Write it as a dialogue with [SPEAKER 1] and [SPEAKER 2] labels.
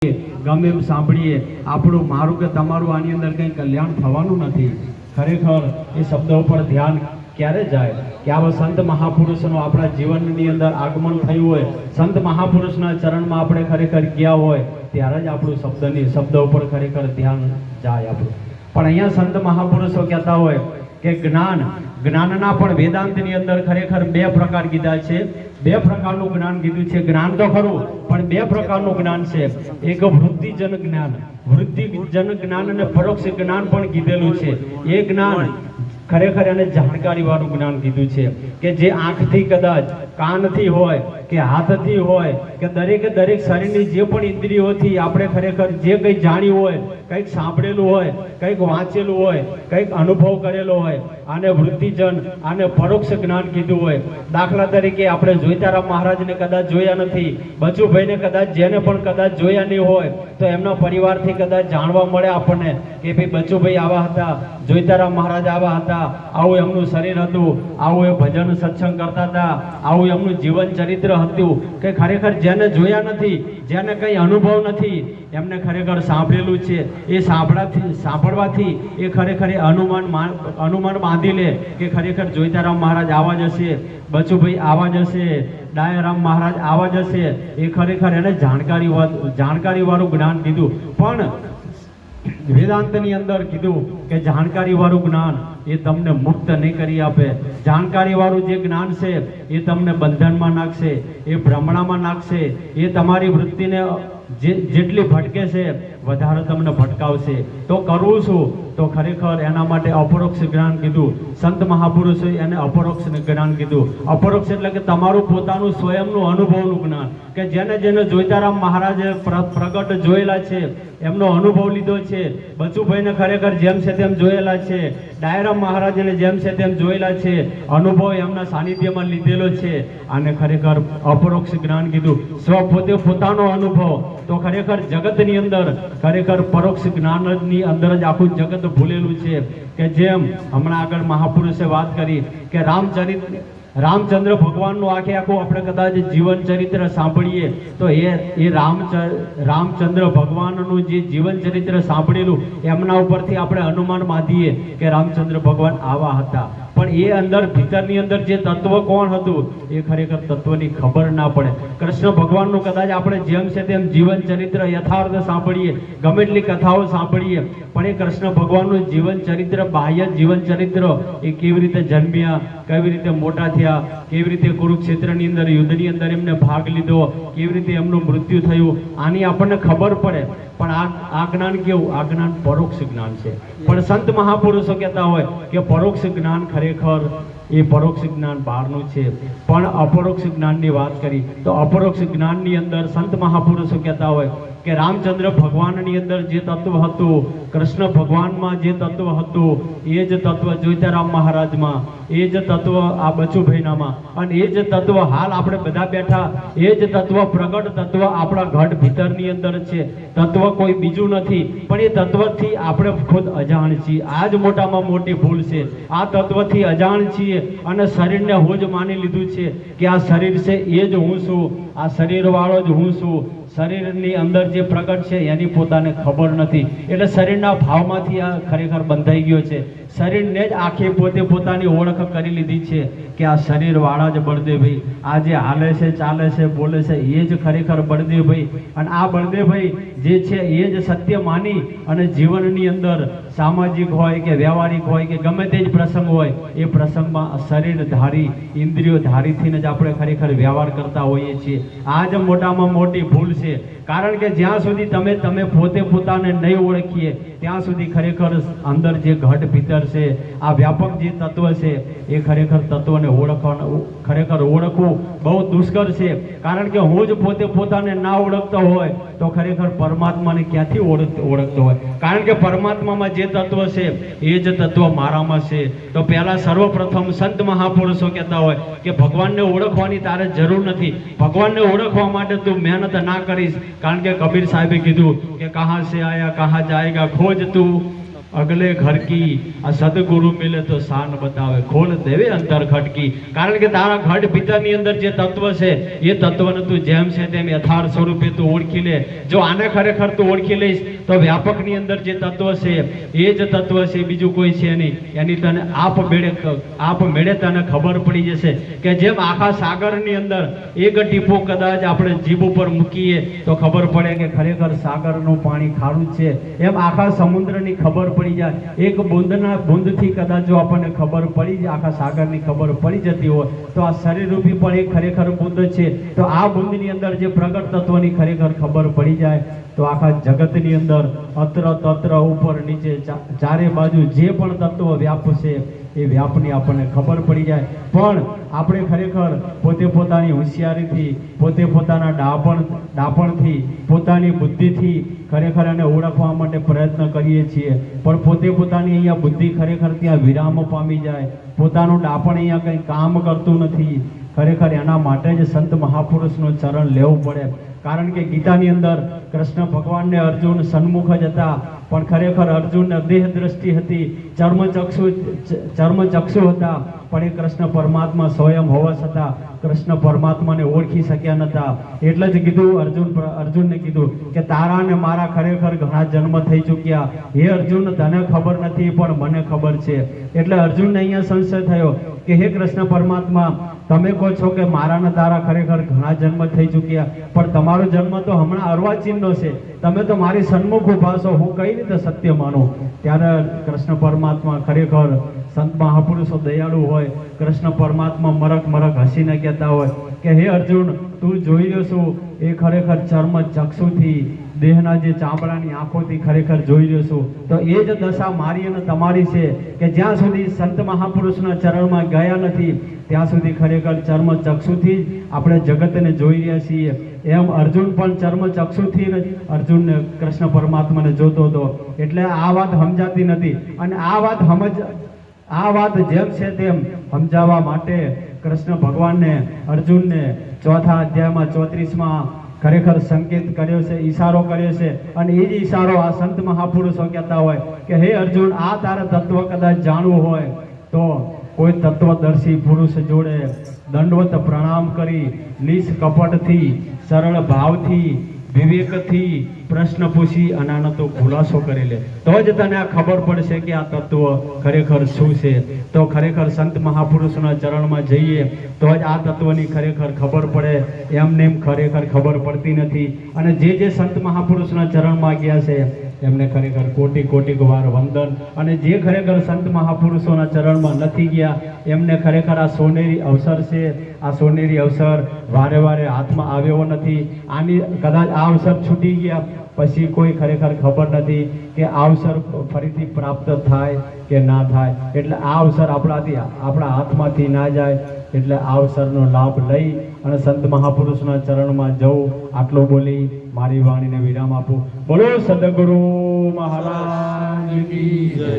[SPEAKER 1] ગમે એમ સાંભળીએ આપણું મારું કે તમારું આની અંદર કંઈ કલ્યાણ થવાનું નથી. ખરેખર એ શબ્દો પર ધ્યાન ક્યારે જાય કે આવા સંત મહાપુરુષોનું આપણા જીવનની અંદર આગમન થયું હોય, સંત મહાપુરુષના ચરણમાં આપણે ખરેખર ગયા હોય ત્યારે જ આપણું શબ્દો ઉપર ખરેખર ધ્યાન જાય આપણું. પણ અહીંયા સંત મહાપુરુષો કહેતા હોય કે જ્ઞાનના પણ વેદાંતની અંદર ખરેખર બે પ્રકાર કીધા છે. બે પ્રકારનું જ્ઞાન કીધું છે. જ્ઞાન તો ખરું, પણ બે પ્રકારનું જ્ઞાન છે. એક વૃદ્ધિજન જ્ઞાન, વૃદ્ધિજન જ્ઞાન અને પરોક્ષ જ્ઞાન પણ કીધેલું છે. એ જ્ઞાન ખરેખર એને જાણકારી વાળું જ્ઞાન કીધું છે કે જે આંખથી કદાચ, કાનથી હોય કે હાથથી હોય કે દરેક શરીરની જે પણ ઇન્દ્રિયોથી આપણે ખરેખર જે કંઈ જાણ્યું હોય, કંઈક સાંભળેલું હોય, કંઈક વાંચેલું હોય, કંઈક અનુભવ કરેલો હોય, આને વૃદ્ધિજન, આને પરોક્ષ જ્ઞાન કીધું હોય. દાખલા તરીકે આપણે જોઈતારામ મહારાજને કદાચ જોયા નથી, બચુભાઈને કદાચ જેને પણ કદાચ જોયા નહીં હોય તો એમના પરિવારથી કદાચ જાણવા મળે આપણને કે ભાઈ બચુભાઈ આવા હતા, જોઈતારામ મહારાજ આવા હતા, આવું એમનું શરીર હતું, આવું એ ભજન સત્સંગ કરતા હતા, આવું એમનું જીવન ચરિત્ર હતું. કે ખરેખર જેને જોયા નથી, જેને કંઈ અનુભવ નથી, એમને ખરેખર સાંભળેલું છે. એ સાંભળવાથી એ ખરેખર એ અનુમાન બાંધી લે કે ખરેખર જોઈતારામ મહારાજ આવા જ હશે, બચુભાઈ આવા જ હશે, ડાયારામ મહારાજ આવા જ હશે. એ ખરેખર એને જાણકારી વાળું જ્ઞાન કીધું. પણ વેદાંતની અંદર કીધું કે જાણકારી વાળું જ્ઞાન એ તમને મુક્ત નહીં કરી આપે. જાણકારી વાળું જે જ્ઞાન છે એ તમને બંધનમાં નાખશે, એ ભ્રમણામાં નાખશે, એ તમારી વૃત્તિને જેટલી ભટકે છે વધારે તમને ભટકાવશે. તો કરવું શું? તો ખરેખર એના માટે અપરોક્ષ જ્ઞાન કીધું. સંત મહાપુરુષોએ એને અપરોક્ષ જ્ઞાન કીધું. અપરોક્ષ એટલે કે તમારું પોતાનું સ્વયંનું અનુભવનું જ્ઞાન, કે જેને જોઈતારામ મહારાજે પ્રગટ જોયેલા છે, એમનો અનુભવ લીધો છે. બચુભાઈને ખરેખર જેમ છે તેમ જોયેલા છે, ડાયરામ મહારાજને જેમ છે તેમ જોયેલા છે, અનુભવ એમના સાનિધ્યમાં લીધેલો છે. આને ખરેખર અપરોક્ષ જ્ઞાન કીધું. પોતે પોતાનો અનુભવ. તો ખરેખર જગતની અંદર ખરેખર પરોક્ષ જ્ઞાનની અંદર જ આખું જગત ભૂલેલું છે. કે જેમ હમણાં આગળ મહાપુરુષે વાત કરી કે રામચંદ્ર ભગવાનનું આખું આપણે કદાચ જીવન ચરિત્ર સાંભળીએ તો એ રામચંદ્ર ભગવાનનું જે જીવન ચરિત્ર સાંભળેલું એમના ઉપરથી આપણે અનુમાન બાંધીએ કે રામચંદ્ર ભગવાન આવા હતા. પણ એ અંદર ભીતરની અંદર જે તત્વ કોણ હતું એ ખરેખર તત્વની ખબર ના પડે. કૃષ્ણ ભગવાનનું કદાચ આપણે જેમ છે તેમ જીવન ચરિત્ર યથાર્થ સાંભળીએ, ગમે એટલી કથાઓ સાંભળીએ, પણ એ કૃષ્ણ ભગવાનનું જીવન ચરિત્ર, બાહ્ય જીવન ચરિત્ર, એ કેવી રીતે જન્મ્યા, કેવી રીતે મોટા થયા, કેવી રીતે કુરુક્ષેત્રની અંદર યુદ્ધની અંદર એમને ભાગ લીધો, કેવી રીતે એમનું મૃત્યુ થયું, આની આપણને ખબર પડે. પણ આ જ્ઞાન કેવું? આ જ્ઞાન પરોક્ષ જ્ઞાન છે. પણ સંત મહાપુરુષો કહેતા હોય કે પરોક્ષ જ્ઞાન ખરેખર એ પરોક્ષ જ્ઞાન બહારનું છે. પણ અપરોક્ષ જ્ઞાનની વાત કરી તો અપરોક્ષ જ્ઞાનની અંદર સંત મહાપુરુષો કહેતા હોય કે રામચંદ્ર ભગવાનની અંદર જે તત્વ હતું, કૃષ્ણ ભગવાનમાં જે તત્વ હતું, એ જ તત્વ જોઈતારામ મહારાજમાં, એ જ તત્વ આ બચુભાઈનામાં, અને એ જ તત્વ હાલ આપણે બધા બેઠા, એ જ તત્વ પ્રગટ તત્વ આપણા ઘટ ભીતરની અંદર છે. તત્વ કોઈ બીજું નથી, પણ એ તત્વથી આપણે ખુદ અજાણ છીએ. આ જ મોટામાં મોટી ભૂલ છે. આ તત્વથી અજાણ છીએ અને શરીરને હું જ માની લીધું છે કે આ શરીર છે એ જ હું છું, આ શરીરવાળો જ હું છું. શરીરની અંદર જે પ્રગટ છે એની પોતાને ખબર નથી. એટલે શરીરના ભાવમાંથી આ ખરેખર બંધાઈ ગયો છે. શરીરને જ આખી પોતાની ઓળખ કરી લીધી છે કે આ શરીરવાળા જ બળદેવભાઈ, આ જે હાલે છે, ચાલે છે, બોલે છે, એ જ ખરેખર બળદેવભાઈ. અને આ બળદેવભાઈ જે છે એ જ સત્ય માની અને જીવનની અંદર સામાજિક હોય કે વ્યવહારિક હોય કે ગમે તે જ પ્રસંગ હોય, એ પ્રસંગમાં શરીરધારી, ઇન્દ્રિયો ધારીથી જ આપણે ખરેખર વ્યવહાર કરતા હોઈએ છીએ. આ જ મોટામાં મોટી ભૂલ છે. કારણ કે જ્યાં સુધી તમે પોતે પોતાને નહીં ઓળખીએ ત્યાં સુધી ખરેખર અંદર જે ઘટ ભીતર છે, આ વ્યાપક જે તત્વ છે, એ ખરેખર તત્વને ઓળખવું બહુ દુષ્કર છે. કારણ કે હું જ પોતે પોતાને ના ઓળખતો હોય તો ખરેખર પરમાત્માને ક્યાંથી ઓળખતો હોય? કારણ કે પરમાત્મામાં જે તત્વ છે એ જ તત્વ મારામાં છે. તો પહેલા સર્વપ્રથમ સંત મહાપુરુષો કહેતા હોય કે ભગવાનને ઓળખવાની તારે જરૂર નથી. ભગવાનને ઓળખવા માટે તું મહેનત ના કરીશ. કારણ કે કબીર સાહેબે કીધું કે કહા સે આયા કહા જાયગા, ખોજ તું અગલે ઘર કી આ સદગુરુ મિલે તો શાન બતાવે ખોલ દેવે અંતર ખટકી કારણ કે તારા ઘટ ભીતરની અંદર જે તત્વ છે એ તત્વને તું જેમ છે તેમ યથાર્થ સ્વરૂપે તું ઓળખી લે જો આને ખરેખર તું ઓળખી લઈશ તો વ્યાપકની અંદર જે તત્વ છે એ જ તત્વ છે બીજું કોઈ છે નહીં એની તને આપમેળે તને ખબર પડી જશે કે જેમ આખા સાગરની અંદર એક ટીપો કદાચ આપણે જીભ ઉપર મૂકીએ તો ખબર પડે કે ખરેખર સાગરનું પાણી ખારું છે એમ આખા સમુદ્રની ખબર પડી જાય એક બુંદથી કદાચ જો આપણને ખબર પડી જાય આખા સાગરની ખબર પડી જતી હોય તો આ શરીરરૂપી પણ એક ખરેખર બુંદ છે તો આ બુંદની અંદર જે પ્રગટ તત્વની ખરેખર ખબર પડી જાય તો આખા જગતની અંદર અત્ર તત્ર ઉપર નીચે ચારે બાજુ જે પણ તત્વ વ્યાપ છે એ વ્યાપની આપણને ખબર પડી જાય પણ આપણે ખરેખર પોતે પોતાની હોશિયારીથી પોતે પોતાના ડાપણથી પોતાની બુદ્ધિથી ખરેખર એને ઓળખવા માટે પ્રયત્ન કરીએ છીએ પણ પોતે પોતાની અહીંયા બુદ્ધિ ખરેખર ત્યાં વિરામ પામી જાય પોતાનું ડાપણ અહીંયા કંઈ કામ કરતું નથી ખરેખર એના માટે જ સંત મહાપુરુષનું ચરણ લેવું પડે કારણ કે ગીતાની અંદર કૃષ્ણ ભગવાનને અર્જુન સન્મુખ જ હતા પણ ખરેખર અર્જુનને દેહ દ્રષ્ટિ હતી ચર્મચક્ષુ હતા પણ એ કૃષ્ણ પરમાત્મા સ્વયં હોવા છતાં કૃષ્ણ પરમાત્માને ઓળખી શક્યા નતા એટલે જ કીધું અર્જુનને કીધું કે તારા ને મારા ખરેખર ઘણા જન્મ થઈ ચૂક્યા હે અર્જુન તને ખબર નથી પણ મને ખબર છે એટલે અર્જુનને અહીંયા સંશય થયો કે હે કૃષ્ણ પરમાત્મા તમે કહો છો કે મારા ને તારા ખરેખર ઘણા જન્મ થઈ ચૂક્યા પણ તમારો જન્મ તો હમણાં અર્વાચીનનો છે તમે તો મારી સન્મુખ ઉભા છો હું કઈ રીતે સત્ય માનું ત્યારે કૃષ્ણ પરમાત્મા ખરેખર સંત મહાપુરુષો દયાળુ હોય કૃષ્ણ પરમાત્મા મરક હસીને કહેતા હોય કે હે અર્જુન તું જોઈ રહ્યો છું એ ખરેખર ચક્ષુથી દેહના જે ચામડાની આંખોથી ખરેખર જોઈ રહ્યો છું તો એ જ દશા મારી અને તમારી છે કે જ્યાં સુધી સંત મહાપુરુષના ચરણમાં ગયા નથી ત્યાં સુધી ખરેખર ચક્ષુથી જ આપણે જગતને જોઈ રહ્યા છીએ એમ અર્જુન પણ ચક્ષુથી જ અર્જુનને કૃષ્ણ પરમાત્માને જોતો હતો એટલે આ વાત સમજાતી નથી અને આ વાત જેમ છે તેમ સમજાવવા માટે કૃષ્ણ ભગવાનને અર્જુનને ચોથા અધ્યાયમાં 34માં ખરેખર સંકેત કર્યો છે ઈશારો કર્યો છે અને એ જ ઈશારો આ સંત મહાપુરુષો કહેતા હોય કે હે અર્જુન આ તારે તત્વ કદાચ જાણવું હોય તો કોઈ તત્વદર્શી પુરુષ જોડે દંડવત પ્રણામ કરી નિષ્કપટથી સરળ ભાવથી વિવેકથી પ્રશ્ન પૂછી અને આનો તો ખુલાસો કરી લે તો જ તને આ ખબર પડશે કે આ તત્વ ખરેખર શું છે તો ખરેખર સંત મહાપુરુષના ચરણમાં જઈએ તો જ આ તત્વની ખરેખર ખબર પડે એમને એમ ખરેખર ખબર પડતી નથી અને જે સંત મહાપુરુષના ચરણમાં ગયા છે એમને ખરેખર કોટી વાર વંદન અને જે ખરેખર સંત મહાપુરુષોના ચરણમાં નથી ગયા એમને ખરેખર આ સોનેરી અવસર છે આ સોનેરી અવસર વારે હાથમાં આવ્યો નથી આની કદાચ આ અવસર છૂટી ગયા પછી કોઈ ખરેખર ખબર નથી કે આ અવસર ફરીથી પ્રાપ્ત થાય કે ના થાય એટલે આ અવસર આપણા હાથમાંથી ના જાય એટલે આ અવસરનો લાભ લઈ અને સંત મહાપુરુષના ચરણમાં જવું આટલું બોલી મારી વાણીને વિરામ આપું બોલો સદગુરુ મહારાજ કી જય.